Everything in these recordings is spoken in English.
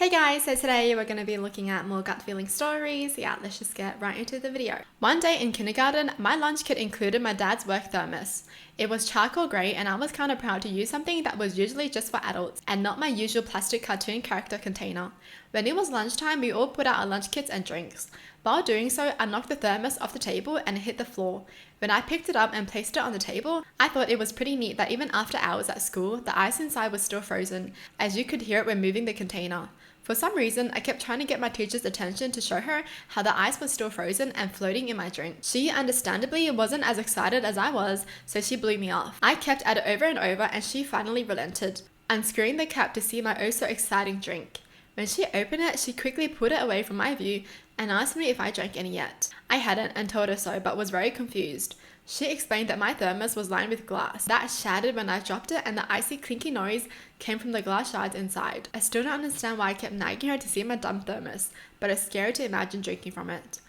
Hey guys, so today we're going to be looking at more gut feeling stories. Yeah, let's just get right into the video. One day in kindergarten, my lunch kit included my dad's work thermos. It was charcoal grey and I was kind of proud to use something that was usually just for adults and not my usual plastic cartoon character container. When it was lunchtime, we all put out our lunch kits and drinks. While doing so, I knocked the thermos off the table and it hit the floor. When I picked it up and placed it on the table, I thought it was pretty neat that even after hours at school, the ice inside was still frozen, as you could hear it when moving the container. For some reason, I kept trying to get my teacher's attention to show her how the ice was still frozen and floating in my drink. She understandably wasn't as excited as I was, so she blew me off. I kept at it over and over and she finally relented, unscrewing the cap to see my oh so exciting drink. When she opened it, she quickly put it away from my view and asked me if I drank any yet. I hadn't and told her so, but was very confused. She explained that my thermos was lined with glass that shattered when I dropped it, and the icy clinky noise came from the glass shards inside. I still don't understand why I kept nagging her to see my dumb thermos, but it's scary to imagine drinking from it.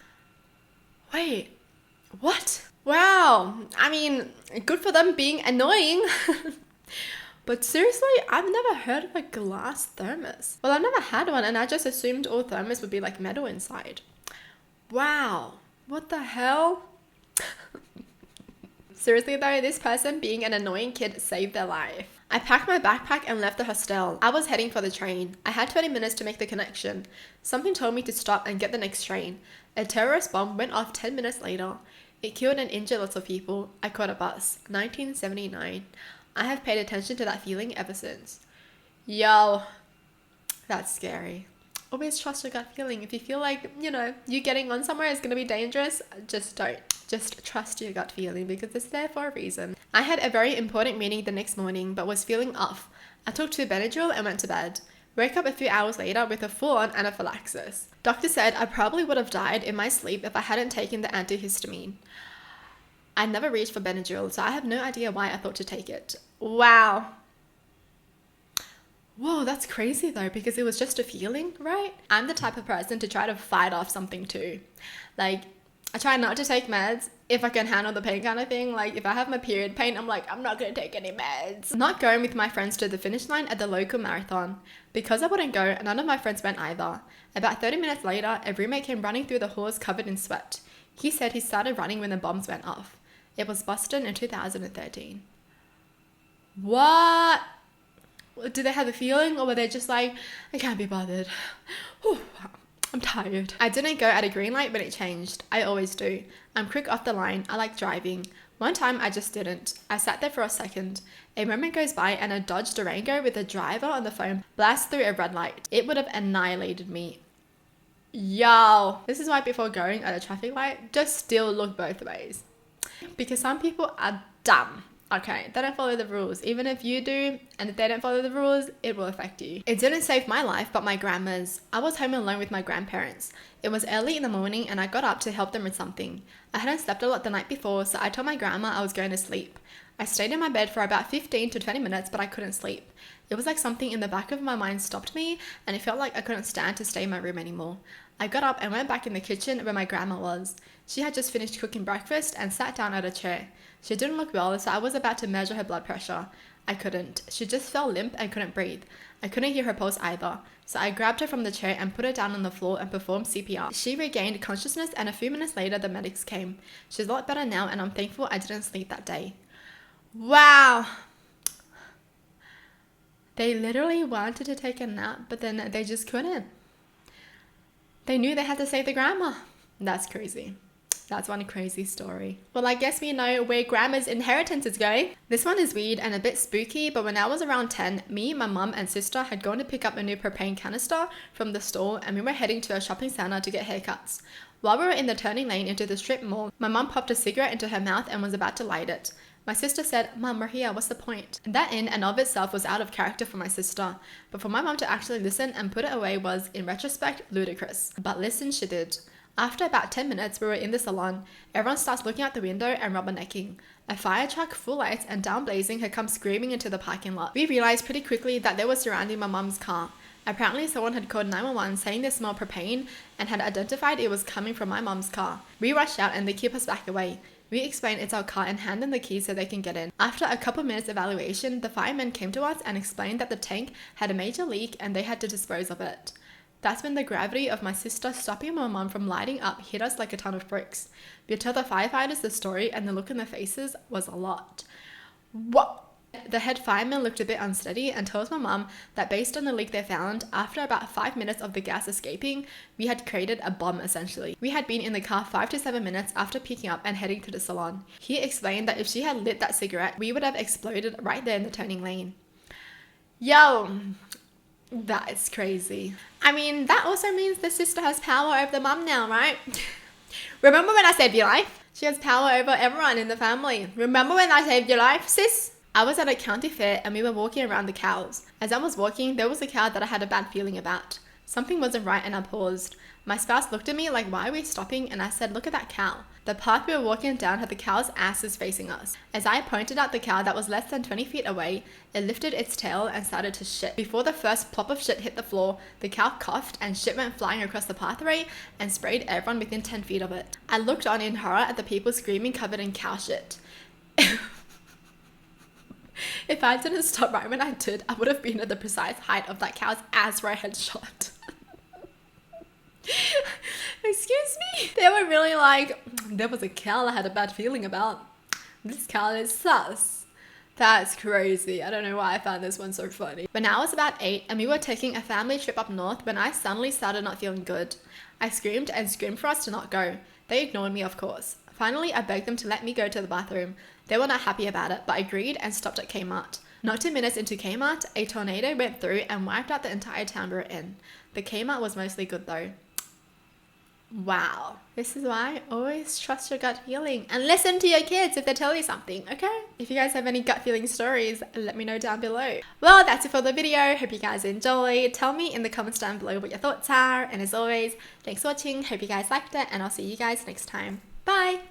Wait, what? Wow, I mean, good for them being annoying. But seriously, I've never heard of a glass thermos. Well, I've never had one and I just assumed all thermos would be like metal inside. Wow, what the hell? Seriously though, this person being an annoying kid saved their life. I packed my backpack and left the hostel. I was heading for the train. I had 20 minutes to make the connection. Something told me to stop and get the next train. A terrorist bomb went off 10 minutes later. It killed and injured lots of people. I caught a bus. 1979. I have paid attention to that feeling ever since. Yo, that's scary. Always trust your gut feeling. If you feel like, you getting on somewhere is going to be dangerous, just don't. Just trust your gut feeling because it's there for a reason. I had a very important meeting the next morning but was feeling off. I took 2 Benadryl and went to bed. Woke up a few hours later with a full-on anaphylaxis. Doctor said I probably would have died in my sleep if I hadn't taken the antihistamine. I never reached for Benadryl, so I have no idea why I thought to take it. Wow. Whoa, that's crazy though, because it was just a feeling, right? I'm the type of person to try to fight off something too. Like, I try not to take meds if I can handle the pain kind of thing. Like, if I have my period pain, I'm like, I'm not going to take any meds. Not going with my friends to the finish line at the local marathon. Because I wouldn't go, none of my friends went either. About 30 minutes later, a roommate came running through the halls covered in sweat. He said he started running when the bombs went off. It was Boston in 2013. What? Did they have a feeling, or were they just like, I can't be bothered? Whew, I'm tired. I didn't go at a green light when it changed. I always do. I'm quick off the line. I like driving. One time I just didn't. I sat there for a second. A moment goes by and a Dodge Durango with a driver on the phone blasts through a red light. It would have annihilated me. Yo, this is why before going at a traffic light, just still look both ways. Because some people are dumb. Okay, they don't follow the rules. Even if you do, and if they don't follow the rules, it will affect you. It didn't save my life, but my grandma's. I was home alone with my grandparents. It was early in the morning and I got up to help them with something. I hadn't slept a lot the night before, so I told my grandma I was going to sleep. I stayed in my bed for about 15 to 20 minutes, but I couldn't sleep. It was like something in the back of my mind stopped me, and it felt like I couldn't stand to stay in my room anymore. I got up and went back in the kitchen where my grandma was. She had just finished cooking breakfast and sat down at a chair. She didn't look well, so I was about to measure her blood pressure. I couldn't. She just felt limp and couldn't breathe. I couldn't hear her pulse either, so I grabbed her from the chair and put her down on the floor and performed CPR. She regained consciousness and a few minutes later the medics came. She's a lot better now and I'm thankful I didn't sleep that day. Wow. They literally wanted to take a nap, but then they just couldn't. They knew they had to save the grandma. That's crazy. That's one crazy story. Well, I guess we know where grandma's inheritance is going. This one is weird and a bit spooky, but when I was around 10, me, my mum and sister had gone to pick up a new propane canister from the store and we were heading to a shopping center to get haircuts. While we were in the turning lane into the strip mall, my mum popped a cigarette into her mouth and was about to light it. My sister said, Mum, we're here, what's the point? That in and of itself was out of character for my sister, but for my mum to actually listen and put it away was, in retrospect, ludicrous. But listen she did. After about 10 minutes, we were in the salon. Everyone starts looking out the window and rubbernecking. A fire truck, full lights and down blazing had come screaming into the parking lot. We realized pretty quickly that they were surrounding my mum's car. Apparently someone had called 911 saying they smelled propane and had identified it was coming from my mum's car. We rushed out and they keep us back away. We explain it's our car and hand them the keys so they can get in. After a couple minutes evaluation, the firemen came to us and explained that the tank had a major leak and they had to dispose of it. That's when the gravity of my sister stopping my mum from lighting up hit us like a ton of bricks. We tell the firefighters the story and the look in their faces was a lot. What? The head fireman looked a bit unsteady and tells my mum that based on the leak they found, after about 5 minutes of the gas escaping, we had created a bomb essentially. We had been in the car 5 to 7 minutes after picking up and heading to the salon. He explained that if she had lit that cigarette, we would have exploded right there in the turning lane. Yo, that is crazy. I mean, that also means the sister has power over the mum now, right? Remember when I saved your life? She has power over everyone in the family. Remember when I saved your life, sis? I was at a county fair and we were walking around the cows. As I was walking, there was a cow that I had a bad feeling about. Something wasn't right and I paused. My spouse looked at me like, why are we stopping? And I said, look at that cow. The path we were walking down had the cow's asses facing us. As I pointed out the cow that was less than 20 feet away, it lifted its tail and started to shit. Before the first plop of shit hit the floor, the cow coughed and shit went flying across the pathway and sprayed everyone within 10 feet of it. I looked on in horror at the people screaming covered in cow shit. If I didn't stop right when I did, I would have been at the precise height of that cow's ass for a headshot. Excuse me? They were really like, there was a cow I had a bad feeling about. This cow is sus. That's crazy. I don't know why I found this one so funny. But now I was about 8 and we were taking a family trip up north when I suddenly started not feeling good. I screamed and screamed for us to not go. They ignored me, of course. Finally, I begged them to let me go to the bathroom. They were not happy about it, but agreed and stopped at Kmart. Not 2 minutes into Kmart, a tornado went through and wiped out the entire town we were in. The Kmart was mostly good though. Wow. This is why I always trust your gut feeling and listen to your kids if they tell you something, okay? If you guys have any gut feeling stories, let me know down below. Well, that's it for the video. Hope you guys enjoyed. Tell me in the comments down below what your thoughts are. And as always, thanks for watching. Hope you guys liked it and I'll see you guys next time. Bye!